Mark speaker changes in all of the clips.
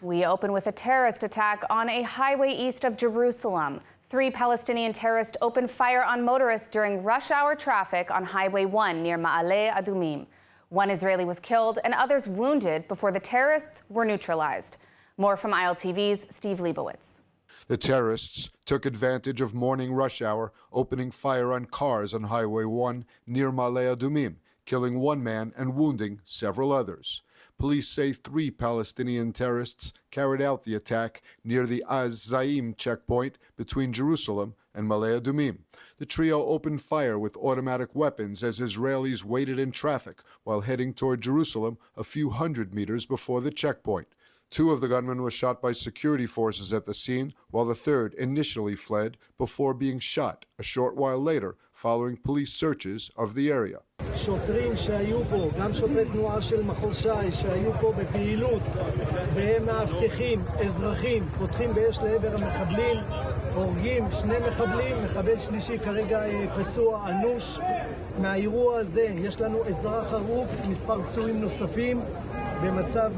Speaker 1: We open with a terrorist attack on a highway east of Jerusalem. 3 Palestinian terrorists opened fire on motorists during rush hour traffic on Highway 1 near Ma'ale Adumim. 1 Israeli was killed and others wounded before the terrorists were neutralized. More from ILTV's Steve Leibowitz.
Speaker 2: The terrorists took advantage of morning rush hour, opening fire on cars on Highway 1 near Ma'ale Adumim, killing 1 man and wounding several others. Police say 3 Palestinian terrorists carried out the attack near the Az-Zaim checkpoint between Jerusalem and Ma'ale Adumim. The trio opened fire with automatic weapons as Israelis waited in traffic while heading toward Jerusalem a few hundred meters before the checkpoint. 2 of the gunmen were shot by security forces at the scene, while the 3rd initially fled before being shot a short while later following police searches of the area.
Speaker 3: שוטרים שהיו פה, גם שוטרי תנועה של מחוז ש"י שהיו פה בפעילות והם מאבטחים, אזרחים, פותחים באש לעבר המחבלים, הורגים 2 מחבלים, מחבל שלישי כרגע פצוע אנוש. מהאירוע הזה יש לנו אזרח הרוג, מספר פצועים נוספים במצב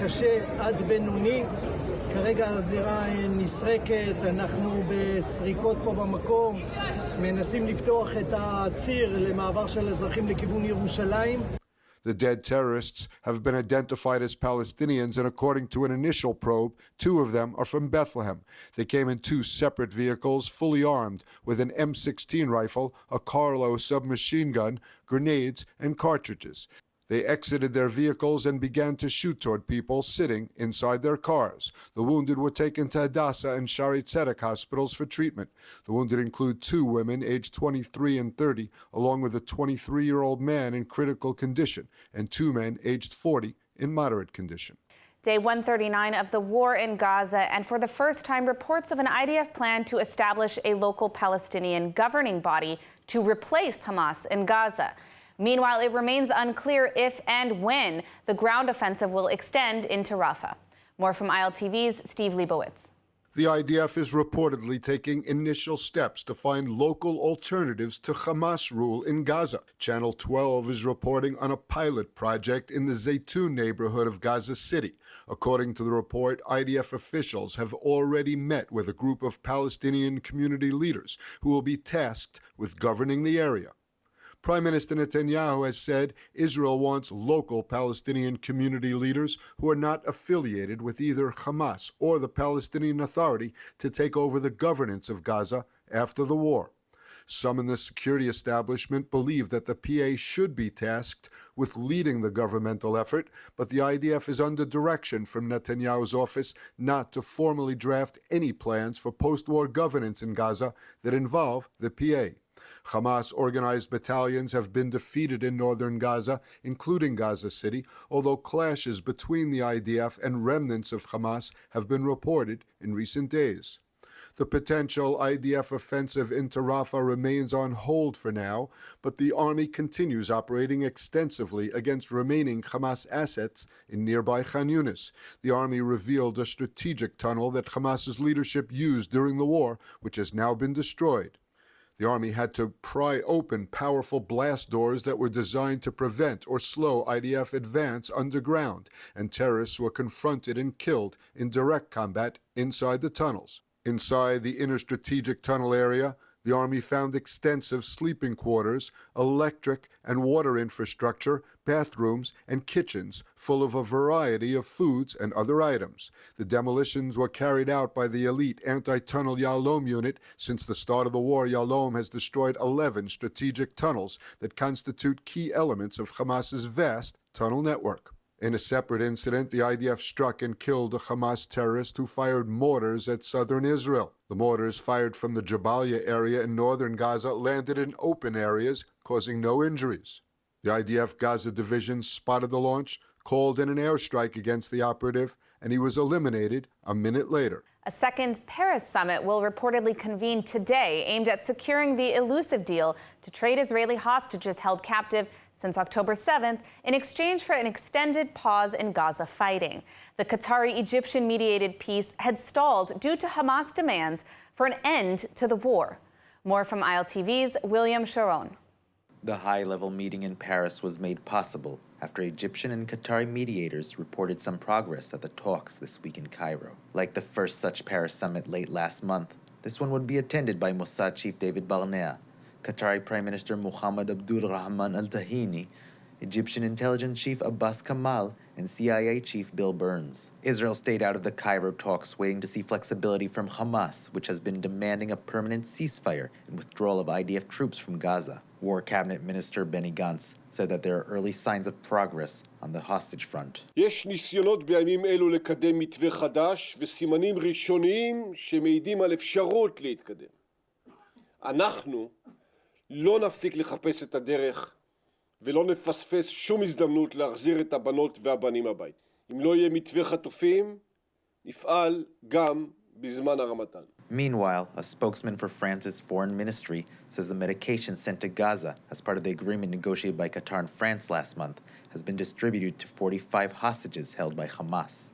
Speaker 3: קשה עד בינוני. כרגע הזירה נסרקת, אנחנו בסריקות פה במקום, מנסים לפתוח את הציר למעבר של אזרחים לכיוון ירושלים.
Speaker 2: The dead terrorists have been identified as Palestinians, and according to an initial probe, 2 of them are from Bethlehem. They came in 2 separate vehicles, fully armed, with an M16 rifle, a Carlo submachine gun, grenades, and cartridges. They exited their vehicles and began to shoot toward people sitting inside their cars. The wounded were taken to Hadassah and Shari Tzedek hospitals for treatment. The wounded include 2 women aged 23 and 30, along with a 23-year-old man in critical condition, and 2 men aged 40 in moderate condition.
Speaker 1: Day 139 of the war in Gaza, and for the first time, reports of an IDF plan to establish a local Palestinian governing body to replace Hamas in Gaza. Meanwhile, it remains unclear if and when the ground offensive will extend into Rafah. More from ILTV's Steve Leibowitz.
Speaker 2: The IDF is reportedly taking initial steps to find local alternatives to Hamas rule in Gaza. Channel 12 is reporting on a pilot project in the Zaytun neighborhood of Gaza City. According to the report, IDF officials have already met with a group of Palestinian community leaders who will be tasked with governing the area. Prime Minister Netanyahu has said Israel wants local Palestinian community leaders who are not affiliated with either Hamas or the Palestinian Authority to take over the governance of Gaza after the war. Some in the security establishment believe that the PA should be tasked with leading the governmental effort, but the IDF is under direction from Netanyahu's office not to formally draft any plans for post-war governance in Gaza that involve the PA. Hamas-organized battalions have been defeated in northern Gaza, including Gaza City, although clashes between the IDF and remnants of Hamas have been reported in recent days. The potential IDF offensive into Rafah remains on hold for now, but the army continues operating extensively against remaining Hamas assets in nearby Khan Yunis. The army revealed a strategic tunnel that Hamas's leadership used during the war, which has now been destroyed. The army had to pry open powerful blast doors that were designed to prevent or slow IDF advance underground, and terrorists were confronted and killed in direct combat inside the tunnels. Inside the inner strategic tunnel area, the army found extensive sleeping quarters, electric and water infrastructure, bathrooms, and kitchens full of a variety of foods and other items. The demolitions were carried out by the elite anti-tunnel Yalom unit. Since the start of the war, Yalom has destroyed 11 strategic tunnels that constitute key elements of Hamas's vast tunnel network. In a separate incident, the IDF struck and killed a Hamas terrorist who fired mortars at southern Israel. The mortars, fired from the Jabalia area in northern Gaza, landed in open areas, causing no injuries. The IDF Gaza division spotted the launch, called in an airstrike against the operative, and he was eliminated a minute later.
Speaker 1: A second Paris summit will reportedly convene today, aimed at securing the elusive deal to trade Israeli hostages held captive since October 7th in exchange for an extended pause in Gaza fighting. The Qatari-Egyptian mediated peace had stalled due to Hamas demands for an end to the war. More from ILTV's William Sharon.
Speaker 4: The high-level meeting in Paris was made possible after Egyptian and Qatari mediators reported some progress at the talks this week in Cairo. Like the first such Paris summit late last month, this one would be attended by Mossad chief David Barnea, Qatari Prime Minister Mohammed Abdul Rahman Al Tahini, Egyptian intelligence chief Abbas Kamal, and CIA chief Bill Burns. Israel stayed out of the Cairo talks, waiting to see flexibility from Hamas, which has been demanding a permanent ceasefire and withdrawal of IDF troops from Gaza. War Cabinet Minister Benny Gantz said that there are early signs of progress on the hostage front.
Speaker 5: יש ניסיונות בימים אלו לקדם מתווה חדש וסימנים ראשוניים שמעידים על אפשרות להתקדם. אנחנו לא נפסיק לחפש את הדרך ולא נפספס שום הזדמנות להחזיר את הבנות והבנים הבית. אם לא יהיה מתווה חטופים, נפעל גם בזמן הרמדאן.
Speaker 4: Meanwhile, a spokesman for France's foreign ministry says the medication sent to Gaza as part of the agreement negotiated by Qatar and France last month has been distributed to 45 hostages held by Hamas.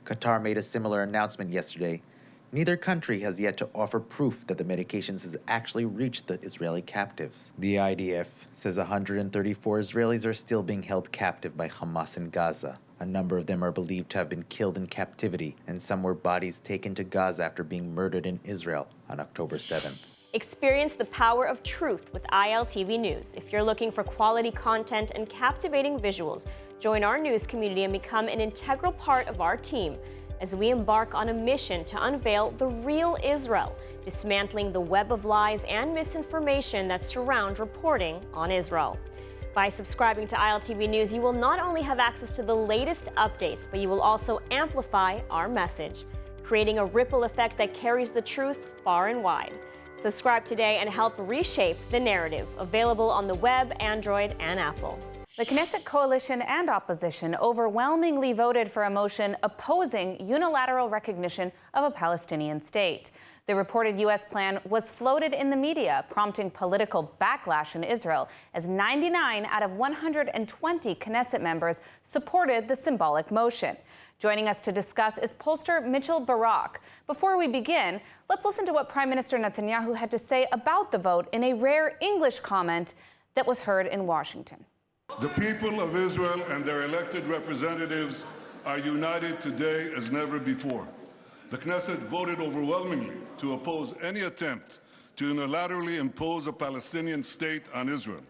Speaker 4: Qatar made a similar announcement yesterday. Neither country has yet to offer proof that the medications has actually reached the Israeli captives. The IDF says 134 Israelis are still being held captive by Hamas in Gaza. A number of them are believed to have been killed in captivity, and some were bodies taken to Gaza after being murdered in Israel on October 7th.
Speaker 6: Experience the power of truth with ILTV News. If you're looking for quality content and captivating visuals, join our news community and become an integral part of our team as we embark on a mission to unveil the real Israel, dismantling the web of lies and misinformation that surround reporting on Israel. By subscribing to ILTV News, you will not only have access to the latest updates, but you will also amplify our message, creating a ripple effect that carries the truth far and wide. Subscribe today and help reshape the narrative. Available on the web, Android, and Apple.
Speaker 1: The Knesset coalition and opposition overwhelmingly voted for a motion opposing unilateral recognition of a Palestinian state. The reported U.S. plan was floated in the media, prompting political backlash in Israel, as 99 out of 120 Knesset members supported the symbolic motion. Joining us to discuss is pollster Mitchell Barak. Before we begin, let's listen to what Prime Minister Netanyahu had to say about the vote in a rare English comment that was heard in Washington.
Speaker 7: The people of Israel and their elected representatives are united today as never before. The Knesset voted overwhelmingly to oppose any attempt to unilaterally impose a Palestinian state on Israel.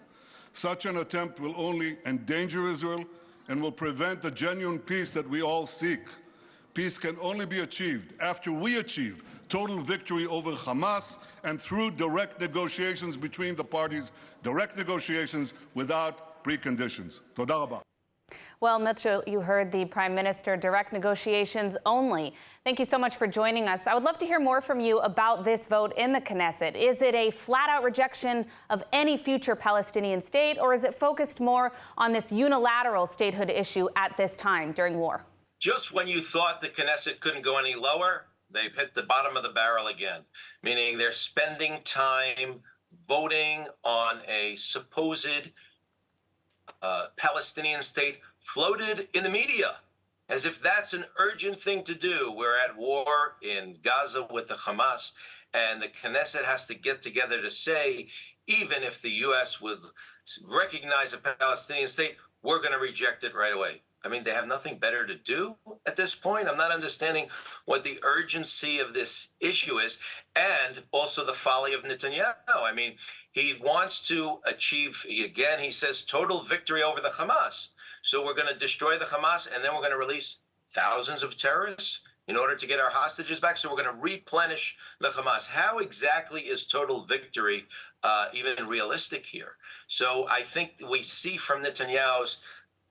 Speaker 7: Such an attempt will only endanger Israel and will prevent the genuine peace that we all seek. Peace can only be achieved after we achieve total victory over Hamas and through direct negotiations between the parties, direct negotiations without preconditions. Toda rabah.
Speaker 1: Well, Mitchell, you heard the Prime Minister, direct negotiations only. Thank you so much for joining us. I would love to hear more from you about this vote in the Knesset. Is it a flat-out rejection of any future Palestinian state, or is it focused more on this unilateral statehood issue at this time during war?
Speaker 8: Just when you thought the Knesset couldn't go any lower, they've hit the bottom of the barrel again, meaning they're spending time voting on a supposed Palestinian state floated in the media, as if that's an urgent thing to do. We're at war in Gaza with the Hamas, and the Knesset has to get together to say, even if the U.S. would recognize a Palestinian state, we're going to reject it right away. I mean, they have nothing better to do at this point. I'm not understanding what the urgency of this issue is, and also the folly of Netanyahu. I mean, he wants to achieve, again, he says, total victory over the Hamas. So we're going to destroy the Hamas, and then we're going to release thousands of terrorists in order to get our hostages back. So we're going to replenish the Hamas. How exactly is total victory even realistic here? So I think we see from Netanyahu's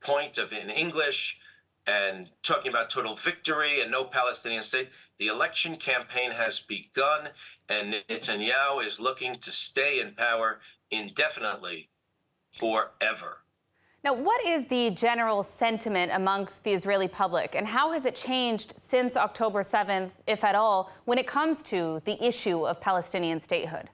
Speaker 8: point of in English and talking about total victory and no Palestinian state, the election campaign has begun, and Netanyahu is looking to stay in power indefinitely, forever.
Speaker 1: Now, what is the general sentiment amongst the Israeli public, and how has it changed since October 7th, if at all, when it comes to the issue of Palestinian statehood?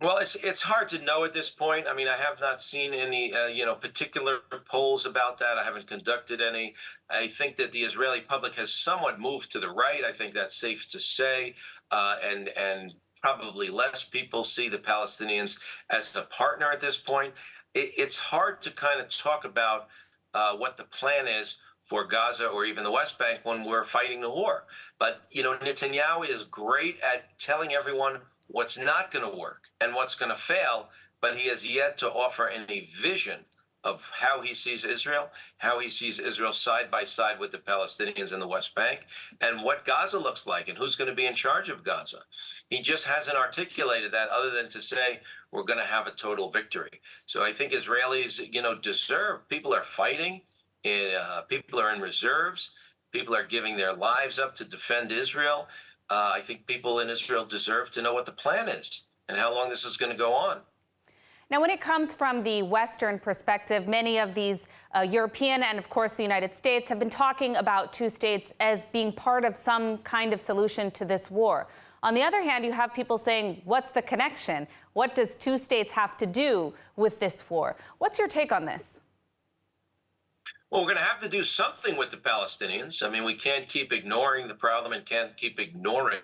Speaker 8: Well, it's hard to know at this point. I mean, I have not seen any, particular polls about that. I haven't conducted any. I think that the Israeli public has somewhat moved to the right. I think that's safe to say, and probably less people see the Palestinians as a partner at this point. it's hard to kind of talk about what the plan is for Gaza or even the West Bank when we're fighting the war. But, Netanyahu is great at telling everyone what's not going to work and what's going to fail, but he has yet to offer any vision of how he sees Israel, how he sees Israel side by side with the Palestinians in the West Bank, and what Gaza looks like and who's going to be in charge of Gaza. He just hasn't articulated that other than to say, we're going to have a total victory. So I think Israelis, deserve, people are fighting, people are in reserves, people are giving their lives up to defend Israel. I think people in Israel deserve to know what the plan is and how long this is going to go on.
Speaker 1: Now, when it comes from the Western perspective, many of these European and, of course, the United States have been talking about two states as being part of some kind of solution to this war. On the other hand, you have people saying, what's the connection? What does two states have to do with this war? What's your take on this?
Speaker 8: Well, we're going to have to do something with the Palestinians. I mean, we can't keep ignoring the problem and can't keep ignoring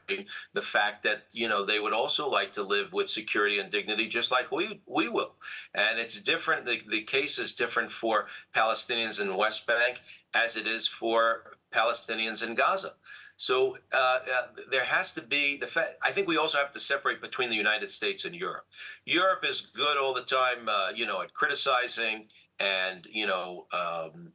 Speaker 8: the fact that, they would also like to live with security and dignity just like we will. And it's different. The case is different for Palestinians in the West Bank as it is for Palestinians in Gaza. So there has to be I think we also have to separate between the United States and Europe. Europe is good all the time, at criticizing and,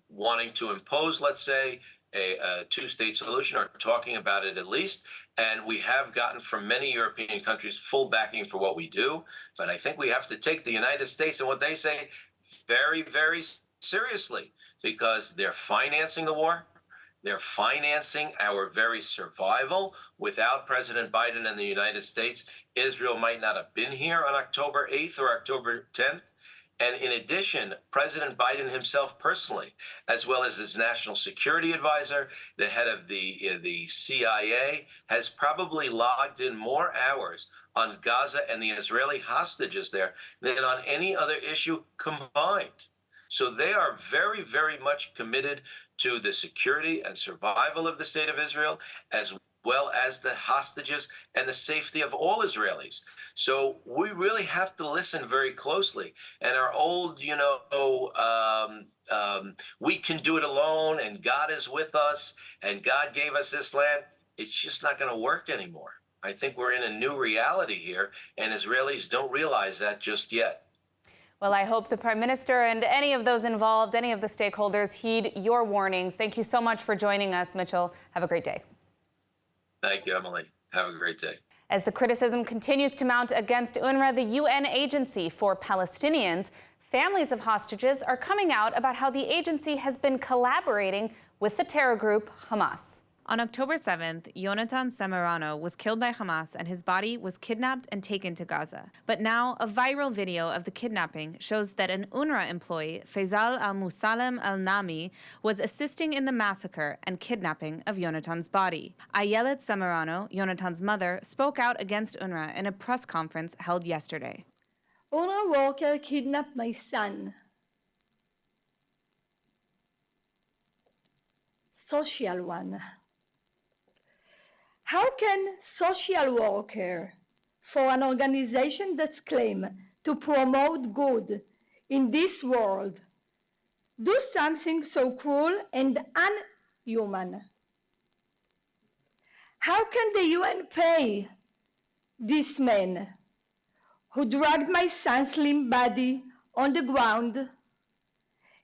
Speaker 8: wanting to impose, let's say, a two-state solution or talking about it at least. And we have gotten from many European countries full backing for what we do. But I think we have to take the United States and what they say very, very seriously, because they're financing the war. They're financing our very survival. Without President Biden and the United States, Israel might not have been here on October 8th or October 10th. And in addition, President Biden himself personally, as well as his national security advisor, the head of the CIA, has probably logged in more hours on Gaza and the Israeli hostages there than on any other issue combined. So they are very, very much committed to the security and survival of the state of Israel, as well as the hostages and the safety of all Israelis. So we really have to listen very closely. And our old, we can do it alone and God is with us and God gave us this land, it's just not going to work anymore. I think we're in a new reality here, and Israelis don't realize that just yet.
Speaker 1: Well, I hope the Prime Minister and any of those involved, any of the stakeholders, heed your warnings. Thank you so much for joining us, Mitchell. Have a great day.
Speaker 8: Thank you, Emily. Have a great day.
Speaker 1: As the criticism continues to mount against UNRA, the UN agency for Palestinians, families of hostages are coming out about how the agency has been collaborating with the terror group Hamas. On October 7th, Yonatan Semerano was killed by Hamas and his body was kidnapped and taken to Gaza. But now, a viral video of the kidnapping shows that an UNRWA employee, Faisal al-Musalem al-Nami, was assisting in the massacre and kidnapping of Yonatan's body. Eilat Semerano, Yonatan's mother, spoke out against UNRWA in a press conference held yesterday.
Speaker 9: UNRWA worker kidnapped my son. Social one. How can social worker for an organization that's claimed to promote good in this world do something so cruel and unhuman? How can the UN pay this man who dragged my son's limp body on the ground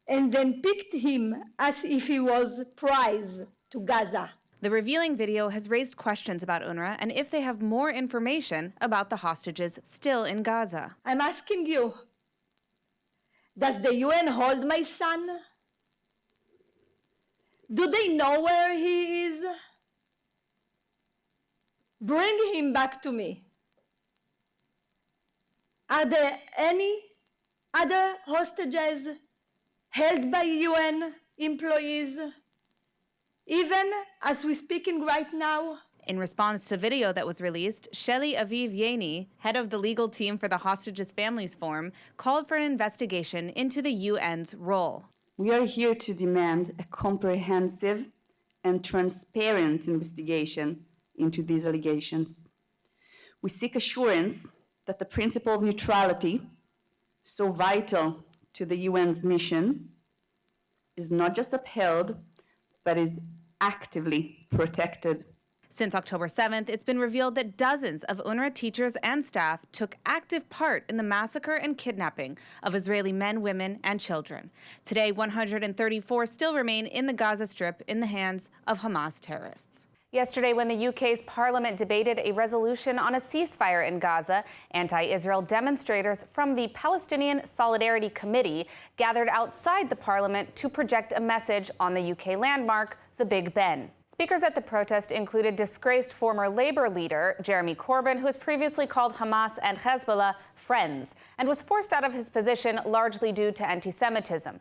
Speaker 9: and then picked him as if he was prize to Gaza?
Speaker 1: The revealing video has raised questions about UNRWA and if they have more information about the hostages still in Gaza.
Speaker 9: I'm asking you, does the UN hold my son? Do they know where he is? Bring him back to me. Are there any other hostages held by UN employees, even as we're speaking right now?
Speaker 1: In response to video that was released, Shelley Aviv Yeni, head of the legal team for the Hostages Families Forum, called for an investigation into the UN's role.
Speaker 10: We are here to demand a comprehensive and transparent investigation into these allegations. We seek assurance that the principle of neutrality, so vital to the UN's mission is not just upheld, but is actively protected.
Speaker 1: Since October 7th, it's been revealed that dozens of UNRWA teachers and staff took active part in the massacre and kidnapping of Israeli men, women, and children. Today, 134 still remain in the Gaza Strip in the hands of Hamas terrorists. Yesterday, when the UK's parliament debated a resolution on a ceasefire in Gaza, anti-Israel demonstrators from the Palestinian Solidarity Committee gathered outside the parliament to project a message on the UK landmark, the Big Ben. Speakers at the protest included disgraced former Labour leader Jeremy Corbyn, who has previously called Hamas and Hezbollah friends and was forced out of his position largely due to anti-Semitism,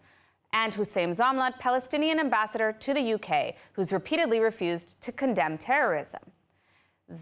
Speaker 1: and Hussein Zamlat, Palestinian ambassador to the UK, who's repeatedly refused to condemn terrorism.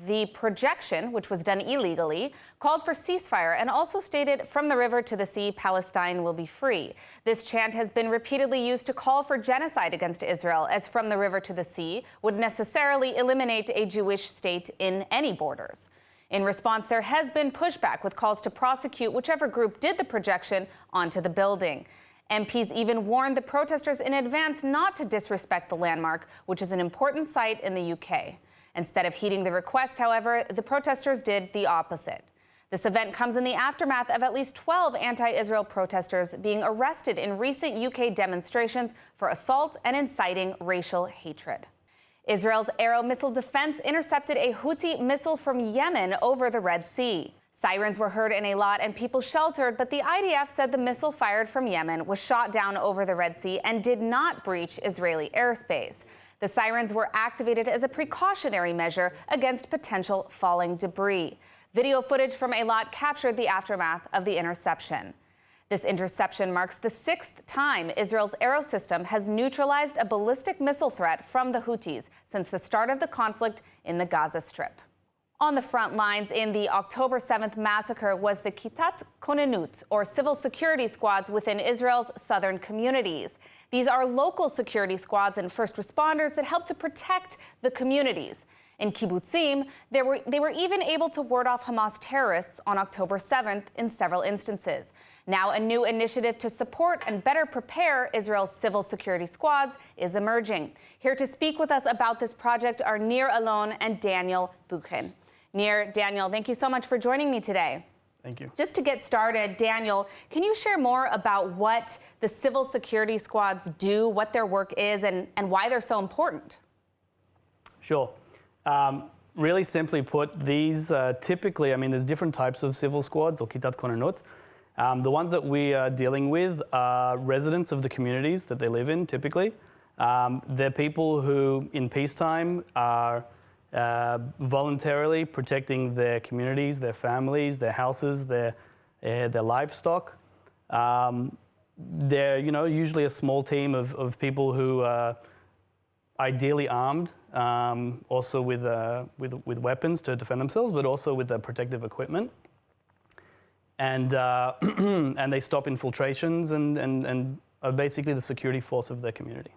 Speaker 1: The projection, which was done illegally, called for ceasefire and also stated, "From the river to the sea, Palestine will be free." This chant has been repeatedly used to call for genocide against Israel, as "From the river to the sea" would necessarily eliminate a Jewish state in any borders. In response, there has been pushback with calls to prosecute whichever group did the projection onto the building. MPs even warned the protesters in advance not to disrespect the landmark, which is an important site in the UK. Instead of heeding the request, however, the protesters did the opposite. This event comes in the aftermath of at least 12 anti-Israel protesters being arrested in recent UK demonstrations for assault and inciting racial hatred. Israel's Aero missile defense intercepted a Houthi missile from Yemen over the Red Sea. Sirens were heard in Eilat and people sheltered, but the IDF said the missile fired from Yemen was shot down over the Red Sea and did not breach Israeli airspace. The sirens were activated as a precautionary measure against potential falling debris. Video footage from Eilat captured the aftermath of the interception. This interception marks the 6th time Israel's Aero system has neutralized a ballistic missile threat from the Houthis since the start of the conflict in the Gaza Strip. On the front lines in the October 7th massacre was the Kitat Konenut, or civil security squads within Israel's southern communities. These are local security squads and first responders that help to protect the communities. In kibbutzim, they were even able to ward off Hamas terrorists on October 7th in several instances. Now, a new initiative to support and better prepare Israel's civil security squads is emerging. Here to speak with us about this project are Nir Alon and Daniel Buchan. Nir, Daniel, thank you so much for joining me today.
Speaker 11: Thank you.
Speaker 1: Just to get started, Daniel, can you share more about what the civil security squads do, what their work is, and why they're so important?
Speaker 11: Sure. Really simply put, these typically, there's different types of civil squads, or Kitat Konenut. The ones that we are dealing with are residents of the communities that they live in, typically. They're people who, in peacetime, are voluntarily protecting their communities, their families, their houses, their livestock. They're usually a small team of people who are ideally armed, also with weapons to defend themselves, but also with protective equipment. And and they stop infiltrations and are basically the security force of their community.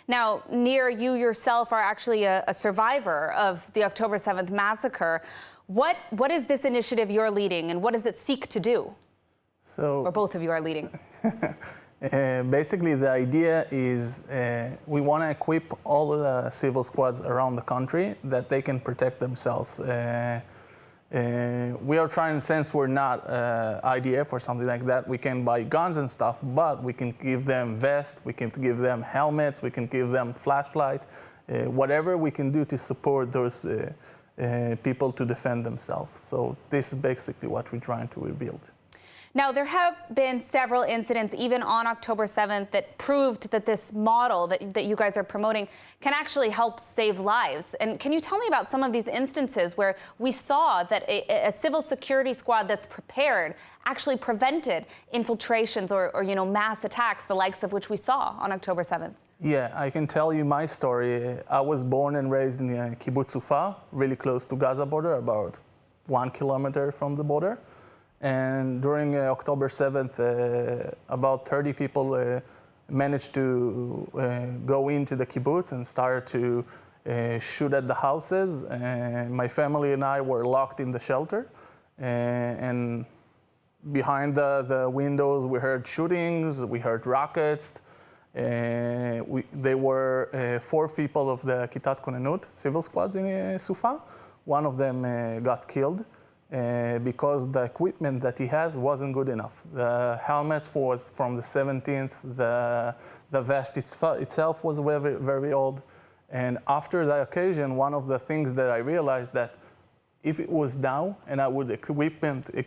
Speaker 1: Now, Nir, you yourself are actually a survivor of the October 7th massacre. What is this initiative you're leading, and what does it seek to do? Or both of you are leading.
Speaker 12: Basically, the idea is we want to equip all the civil squads around the country that they can protect themselves. We are trying, since we're not IDF or something like that, we can buy guns and stuff, but we can give them vests, we can give them helmets, we can give them flashlights, whatever we can do to support those people to defend themselves. So this is basically what we're trying to rebuild.
Speaker 1: Now, there have been several incidents, even on October 7th, that proved that this model that you guys are promoting can actually help save lives. And can you tell me about some of these instances where we saw that a civil security squad that's prepared actually prevented infiltrations or mass attacks, the likes of which we saw on October 7th?
Speaker 12: Yeah, I can tell you my story. I was born and raised in Kibbutz Ufa, really close to Gaza border, about 1 kilometer from the border. And during October 7th, about 30 people managed to go into the kibbutz and started to shoot at the houses. And my family and I were locked in the shelter. And behind the windows, we heard shootings, we heard rockets. There were 4 people of the Kitat Konenut civil squads in Sufa. One of them got killed because the equipment that he has wasn't good enough. The helmet was from the 17th, the vest itself was very, very old. And after the occasion, one of the things that I realized that if it was now and I would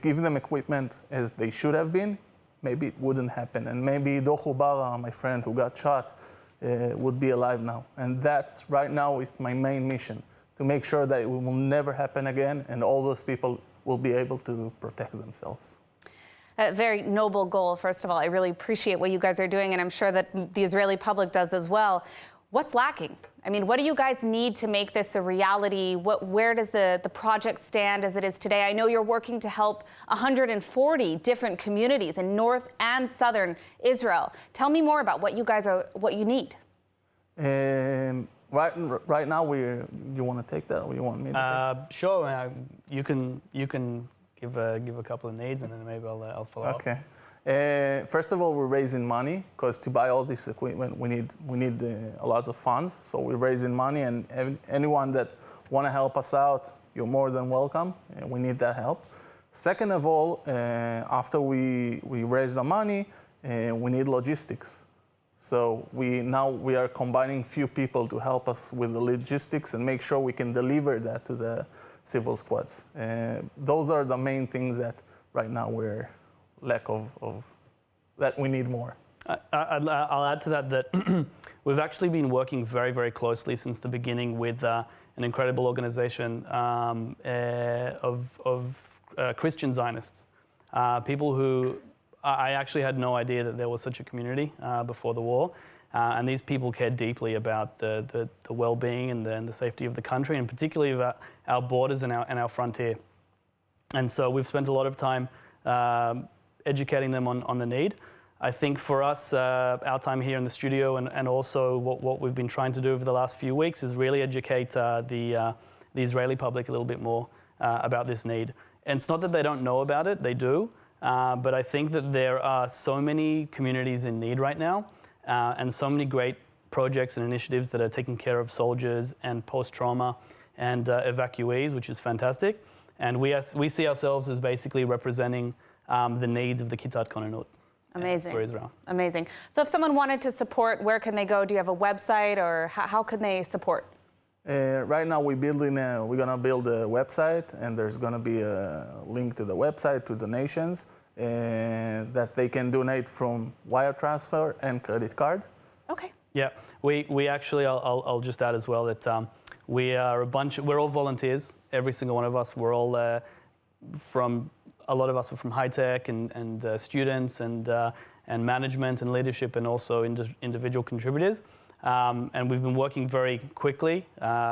Speaker 12: give them equipment as they should have been, maybe it wouldn't happen. And maybe Dochu Bara, my friend who got shot, would be alive now. And that's right now is my main mission, to make sure that it will never happen again and all those people will be able to protect themselves.
Speaker 1: A very noble goal, first of all. I really appreciate what you guys are doing, and I'm sure that the Israeli public does as well. What's lacking? I mean, what do you guys need to make this a reality? Where does the project stand as it is today? I know you're working to help 140 different communities in North and Southern Israel. Tell me more about what you need.
Speaker 12: Right now, you want to take that, or you want me to take?
Speaker 11: Sure. You can give a couple of needs, and then maybe I'll follow up.
Speaker 12: Okay. First of all, we're raising money because to buy all this equipment, we need a lot of funds. So we're raising money, and anyone that want to help us out, you're more than welcome. We need that help. Second of all, after we raise the money, we need logistics. So we are combining few people to help us with the logistics and make sure we can deliver that to the civil squads. Those are the main things that right now we're lack of that we need more.
Speaker 11: I'll add to that we've actually been working very, very closely since the beginning with an incredible organization of Christian Zionists, people who I actually had no idea that there was such a community before the war. And these people care deeply about the well-being and the safety of the country, and particularly about our borders and our frontier. And so we've spent a lot of time educating them on the need. I think for us, our time here in the studio and also what we've been trying to do over the last few weeks is really educate the Israeli public a little bit more about this need. And it's not that they don't know about it, they do, but I think that there are so many communities in need right now and so many great projects and initiatives that are taking care of soldiers and post-trauma and evacuees, which is fantastic. And we see ourselves as basically representing the needs of the Kitat Konenut.
Speaker 1: Amazing.
Speaker 11: For Israel.
Speaker 1: Amazing. So if someone wanted to support, where can they go? Do you have a website, or how can they support?
Speaker 12: Right now we're gonna build a website, and there's gonna be a link to the website to donations that they can donate from wire transfer and credit card.
Speaker 1: Okay.
Speaker 11: Yeah, we actually, I'll just add as well that we're all volunteers, every single one of us. We're all a lot of us are from high tech and students and management and leadership, and also individual contributors. And we've been working very quickly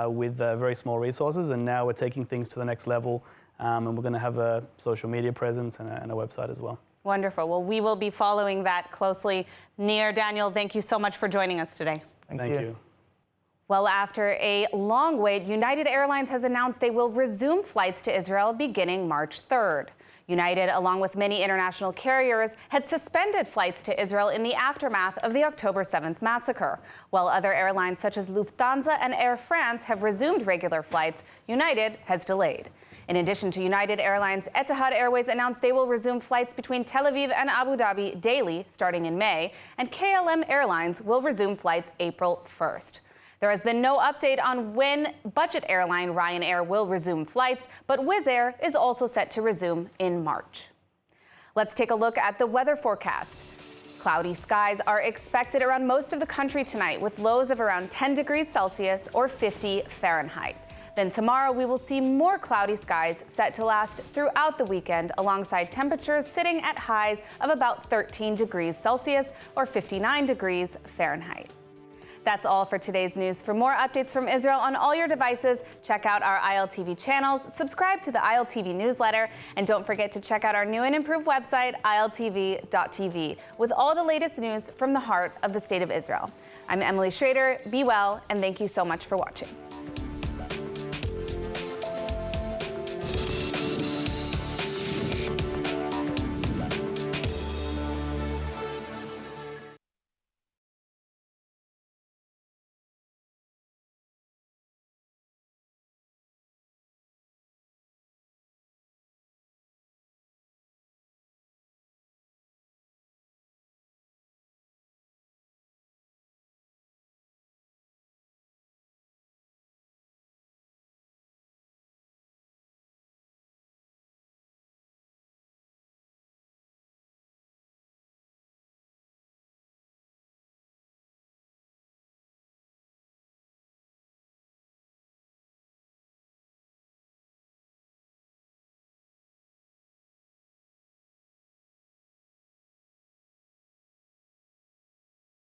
Speaker 11: with very small resources, and now we're taking things to the next level. And we're going to have a social media presence and a website as well.
Speaker 1: Wonderful. Well, we will be following that closely. Nir, Daniel, thank you so much for joining us today.
Speaker 12: Thank you.
Speaker 1: Well, after a long wait, United Airlines has announced they will resume flights to Israel beginning March 3rd. United, along with many international carriers, had suspended flights to Israel in the aftermath of the October 7th massacre. While other airlines such as Lufthansa and Air France have resumed regular flights, United has delayed. In addition to United Airlines, Etihad Airways announced they will resume flights between Tel Aviv and Abu Dhabi daily starting in May, and KLM Airlines will resume flights April 1st. There has been no update on when budget airline Ryanair will resume flights, but Wizz Air is also set to resume in March. Let's take a look at the weather forecast. Cloudy skies are expected around most of the country tonight, with lows of around 10 degrees Celsius or 50 Fahrenheit. Then tomorrow we will see more cloudy skies set to last throughout the weekend, alongside temperatures sitting at highs of about 13 degrees Celsius or 59 degrees Fahrenheit. That's all for today's news. For more updates from Israel on all your devices, check out our ILTV channels, subscribe to the ILTV newsletter, and don't forget to check out our new and improved website, ILTV.tv, with all the latest news from the heart of the State of Israel. I'm Emily Schrader. Be well, and thank you so much for watching.